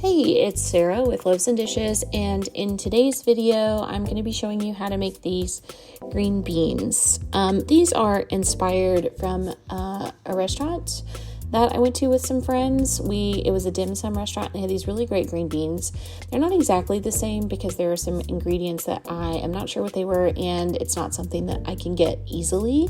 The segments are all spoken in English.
Hey, it's Sarah with Loaves and Dishes, and in today's video, I'm going to be showing you how to make these green beans. These are inspired from a restaurant that I went to with some friends. It was a dim sum restaurant, and they had these really great green beans. They're not exactly the same because there are some ingredients that I am not sure what they were, and it's not something that I can get easily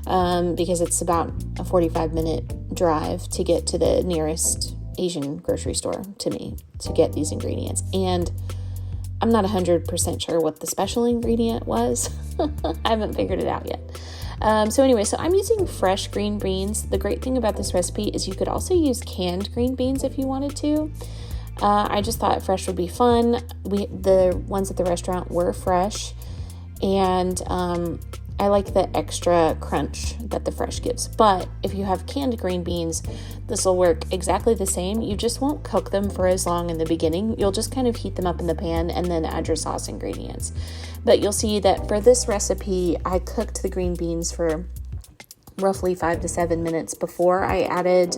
because it's about a 45-minute drive to get to the nearest Asian grocery store to me to get these ingredients, and I'm not 100% sure what the special ingredient was. I haven't figured it out yet. So I'm using fresh green beans. The great thing about this recipe is you could also use canned green beans if you wanted to. I just thought fresh would be fun. The ones at the restaurant were fresh, and I like the extra crunch that the fresh gives. But if you have canned green beans, this will work exactly the same. You just won't cook them for as long in the beginning. You'll just kind of heat them up in the pan and then add your sauce ingredients. But you'll see that for this recipe, I cooked the green beans for roughly 5 to 7 minutes before I added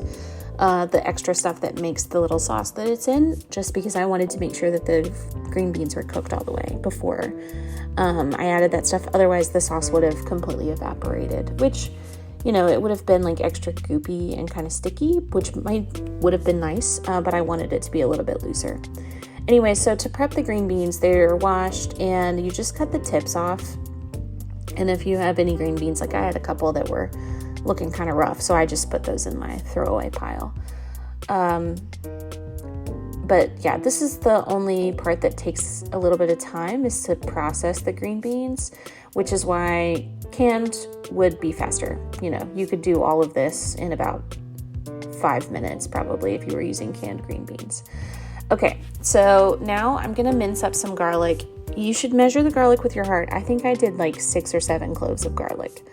the extra stuff that makes the little sauce that it's in, just because I wanted to make sure that the green beans were cooked all the way before I added that stuff. Otherwise, the sauce would have completely evaporated, which, it would have been like extra goopy and kind of sticky, which would have been nice, but I wanted it to be a little bit looser. Anyway, so to prep the green beans, they're washed and you just cut the tips off. And if you have any green beans, like I had a couple that were looking kind of rough, so I just put those in my throwaway pile. But yeah, this is the only part that takes a little bit of time, is to process the green beans, which is why canned would be faster. You could do all of this in about 5 minutes probably if you were using canned green beans. Okay, so now I'm gonna mince up some garlic. You should measure the garlic with your heart. I think I did like 6 or 7 cloves of garlic.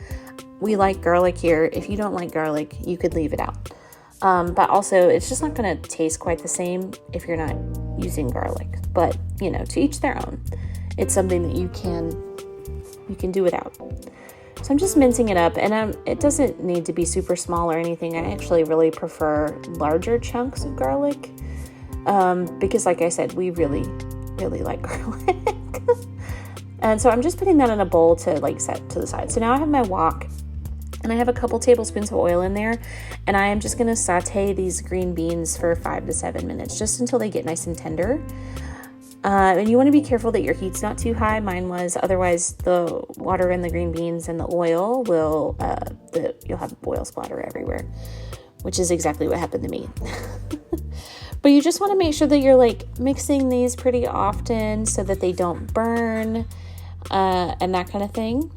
We like garlic here. If you don't like garlic, you could leave it out. But also, it's just not going to taste quite the same if you're not using garlic. But, to each their own. It's something that you can do without. So I'm just mincing it up, and it doesn't need to be super small or anything. I actually really prefer larger chunks of garlic because, like I said, we really, really like garlic. And so I'm just putting that in a bowl to set to the side. So now I have my wok. And I have a couple tablespoons of oil in there, and I am just going to saute these green beans for 5 to 7 minutes, just until they get nice and tender. And you want to be careful that your heat's not too high. Mine was. Otherwise, the water in the green beans and the oil will, you'll have oil splatter everywhere, which is exactly what happened to me. But you just want to make sure that you're mixing these pretty often so that they don't burn and that kind of thing.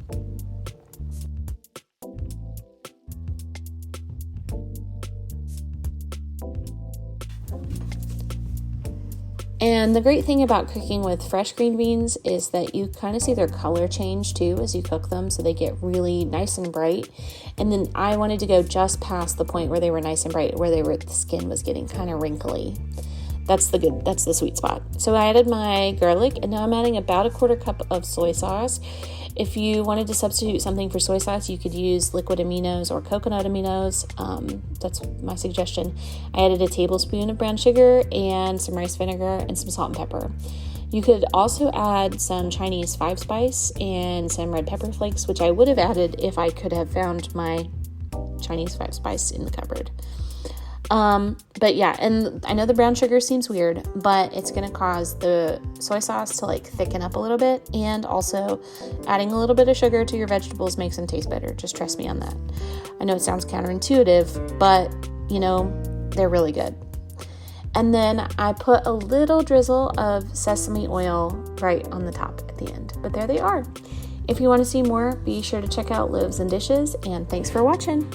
And the great thing about cooking with fresh green beans is that you kind of see their color change too as you cook them, so they get really nice and bright. And then I wanted to go just past the point where they were nice and bright, where the skin was getting kind of wrinkly. That's the sweet spot. So I added my garlic, and now I'm adding about a 1/4 cup of soy sauce. If you wanted to substitute something for soy sauce, you could use liquid aminos or coconut aminos. That's my suggestion. I added a tablespoon of brown sugar and some rice vinegar and some salt and pepper. You could also add some Chinese 5-spice and some red pepper flakes, which I would have added if I could have found my Chinese 5-spice in the cupboard. But yeah, and I know the brown sugar seems weird, but it's going to cause the soy sauce to thicken up a little bit, and also adding a little bit of sugar to your vegetables makes them taste better. Just trust me on that. I know it sounds counterintuitive, but they're really good. And then I put a little drizzle of sesame oil right on the top at the end, but there they are. If you want to see more, be sure to check out Loaves and Dishes, and thanks for watching.